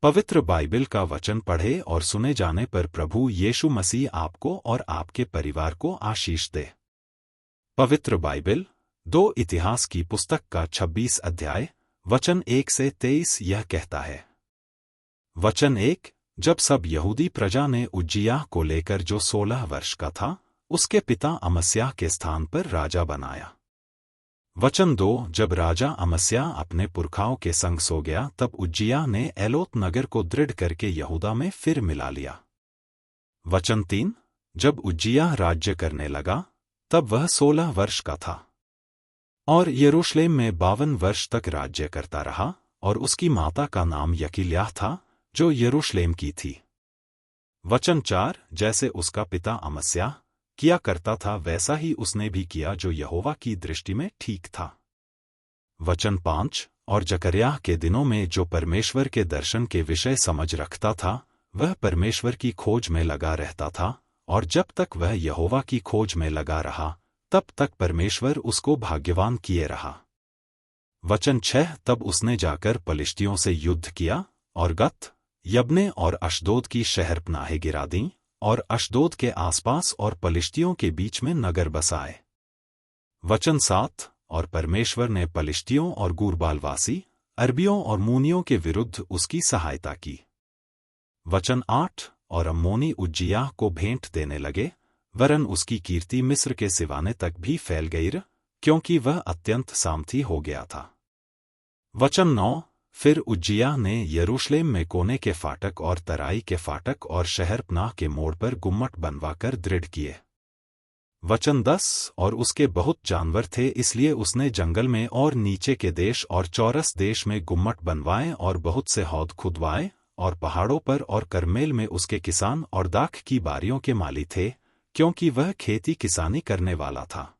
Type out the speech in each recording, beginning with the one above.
पवित्र बाइबल का वचन पढ़े और सुने जाने पर प्रभु यीशु मसीह आपको और आपके परिवार को आशीष दे। पवित्र बाइबल 2 इतिहास की पुस्तक का 26 अध्याय वचन 1 से 23 यह कहता है। वचन 1, जब सब यहूदी प्रजा ने उज्जियाह को लेकर जो 16 वर्ष का था उसके पिता अमस्याह के स्थान पर राजा बनाया। वचन 2, जब राजा अमस्याह अपने पुरखाओं के संग सो गया तब उज्जियाह ने एलोत नगर को दृढ़ करके यहूदा में फिर मिला लिया। वचन 3, जब उज्जियाह राज्य करने लगा तब वह 16 वर्ष का था और यरूशलेम में 52 वर्ष तक राज्य करता रहा, और उसकी माता का नाम यकील्याह था जो यरूशलेम की थी। वचन 4, जैसे उसका पिता अमस्याह किया करता था वैसा ही उसने भी किया जो यहोवा की दृष्टि में ठीक था। वचन 5, और जकर्याह के दिनों में जो परमेश्वर के दर्शन के विषय समझ रखता था वह परमेश्वर की खोज में लगा रहता था, और जब तक वह यहोवा की खोज में लगा रहा तब तक परमेश्वर उसको भाग्यवान किए रहा। वचन 6, तब उसने जाकर पलिश्तियों से युद्ध किया और गत, यब्ने और अशदोद की शहरपनाहें गिरा दीं और अशदोद के आसपास और पलिश्तियों के बीच में नगर बसाए। वचन 7, और परमेश्वर ने पलिश्तियों और गुरबालवासी, अरबियों और मूनियों के विरुद्ध उसकी सहायता की। वचन 8, और अम्मोनी उज्जियाह को भेंट देने लगे, वरन उसकी कीर्ति मिस्र के सिवाने तक भी फैल गई, क्योंकि वह अत्यंत सामर्थी हो गया था। वचन 9, फिर उज्जियाह ने यरूशलेम में कोने के फाटक और तराई के फाटक और शहरपनाह के मोड़ पर गुम्मट बनवाकर दृढ़ किए। वचन 10, और उसके बहुत जानवर थे इसलिए उसने जंगल में और नीचे के देश और चौरस देश में गुम्मट बनवाए और बहुत से हौद खुदवाए, और पहाड़ों पर और करमेल में उसके किसान और दाख की बारियों के माली थे, क्योंकि वह खेती किसानी करने वाला था।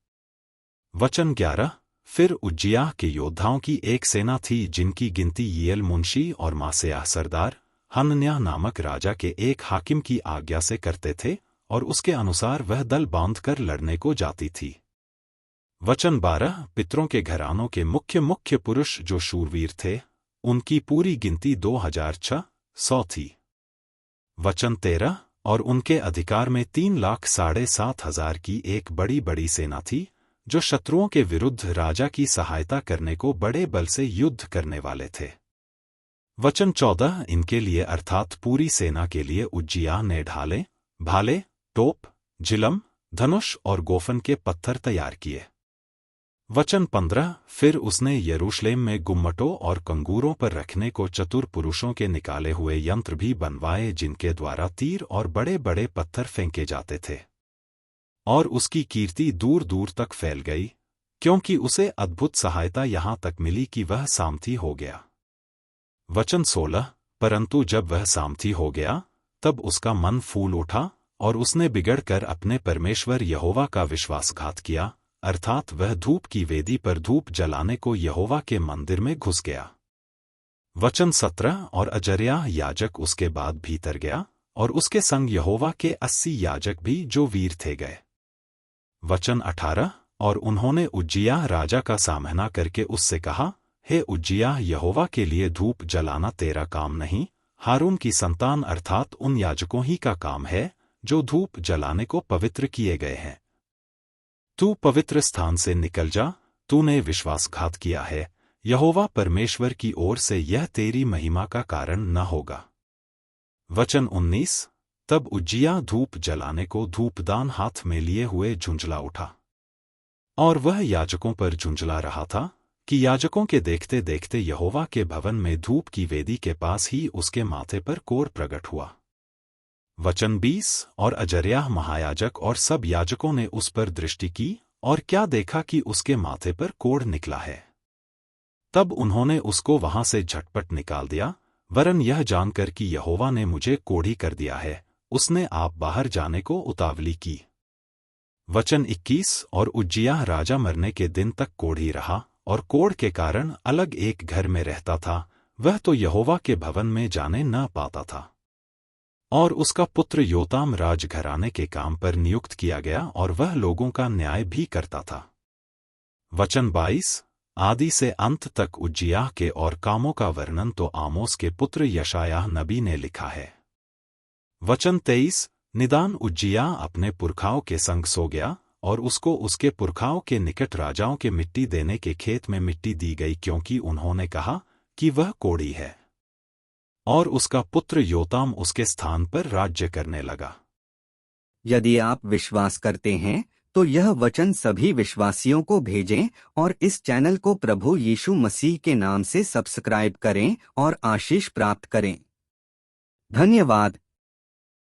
वचन 11, फिर उज्जियाह के योद्धाओं की एक सेना थी जिनकी गिनती यीएल मुंशी और मासेयाह सरदार हनन्याह नामक राजा के एक हाकिम की आज्ञा से करते थे, और उसके अनुसार वह दल बांधकर लड़ने को जाती थी। वचन 12, पितरों के घरानों के मुख्य मुख्य पुरुष जो शूरवीर थे उनकी पूरी गिनती 2600 थी। वचन 13, और उनके अधिकार में 3,07,000 की एक बड़ी बड़ी सेना थी जो शत्रुओं के विरुद्ध राजा की सहायता करने को बड़े बल से युद्ध करने वाले थे। वचन 14, इनके लिए अर्थात पूरी सेना के लिए उज्जियाह ने ढाले, भाले, टोप, झिलम, धनुष और गोफन के पत्थर तैयार किए। वचन 15, फिर उसने यरूशलेम में गुम्मटों और कंगूरों पर रखने को चतुर पुरुषों के निकाले हुए यंत्र भी बनवाए जिनके द्वारा तीर और बड़े बड़े पत्थर फेंके जाते थे, और उसकी कीर्ति दूर दूर तक फैल गई, क्योंकि उसे अद्भुत सहायता यहां तक मिली कि वह सामर्थी हो गया। वचन 16, परंतु जब वह सामर्थी हो गया तब उसका मन फूल उठा और उसने बिगड़कर अपने परमेश्वर यहोवा का विश्वासघात किया, अर्थात वह धूप की वेदी पर धूप जलाने को यहोवा के मंदिर में घुस गया। वचन 17, और अजर्याह याजक उसके बाद भीतर गया और उसके संग यहोवा के 80 याजक भी जो वीर थे गए। वचन 18, और उन्होंने उज्जियाह राजा का सामना करके उससे कहा, हे उज्जियाह, यहोवा के लिए धूप जलाना तेरा काम नहीं, हारून की संतान अर्थात उन याजकों ही का काम है जो धूप जलाने को पवित्र किए गए हैं। तू पवित्र स्थान से निकल जा, तूने विश्वासघात किया है, यहोवा परमेश्वर की ओर से यह तेरी महिमा का कारण न होगा। वचन 19, तब उज्जियाह धूप जलाने को धूपदान हाथ में लिए हुए झुंझला उठा, और वह याजकों पर झुंझला रहा था कि याजकों के देखते देखते यहोवा के भवन में धूप की वेदी के पास ही उसके माथे पर कोढ़ प्रकट हुआ। वचन 20, और अजर्याह महायाजक और सब याजकों ने उस पर दृष्टि की और क्या देखा कि उसके माथे पर कोढ़ निकला है। तब उन्होंने उसको वहां से झटपट निकाल दिया, वरन यह जानकर कि यहोवा ने मुझे कोढ़ी कर दिया है, उसने आप बाहर जाने को उतावली की। वचन 21, और उज्जियाह राजा मरने के दिन तक कोढ़ी रहा, और कोढ़ के कारण अलग एक घर में रहता था, वह तो यहोवा के भवन में जाने न पाता था। और उसका पुत्र योताम राजघराने के काम पर नियुक्त किया गया और वह लोगों का न्याय भी करता था। वचन 22, आदि से अंत तक उज्जियाह के और कामों का वर्णन तो आमोस के पुत्र यशायाह नबी ने लिखा है। वचन 23, निदान उज्जियाह अपने पुरखाओं के संग सो गया, और उसको उसके पुरखाओं के निकट राजाओं के मिट्टी देने के खेत में मिट्टी दी गई, क्योंकि उन्होंने कहा कि वह कोढ़ी है। और उसका पुत्र योताम उसके स्थान पर राज्य करने लगा। यदि आप विश्वास करते हैं तो यह वचन सभी विश्वासियों को भेजें और इस चैनल को प्रभु यीशु मसीह के नाम से सब्सक्राइब करें और आशीष प्राप्त करें। धन्यवाद।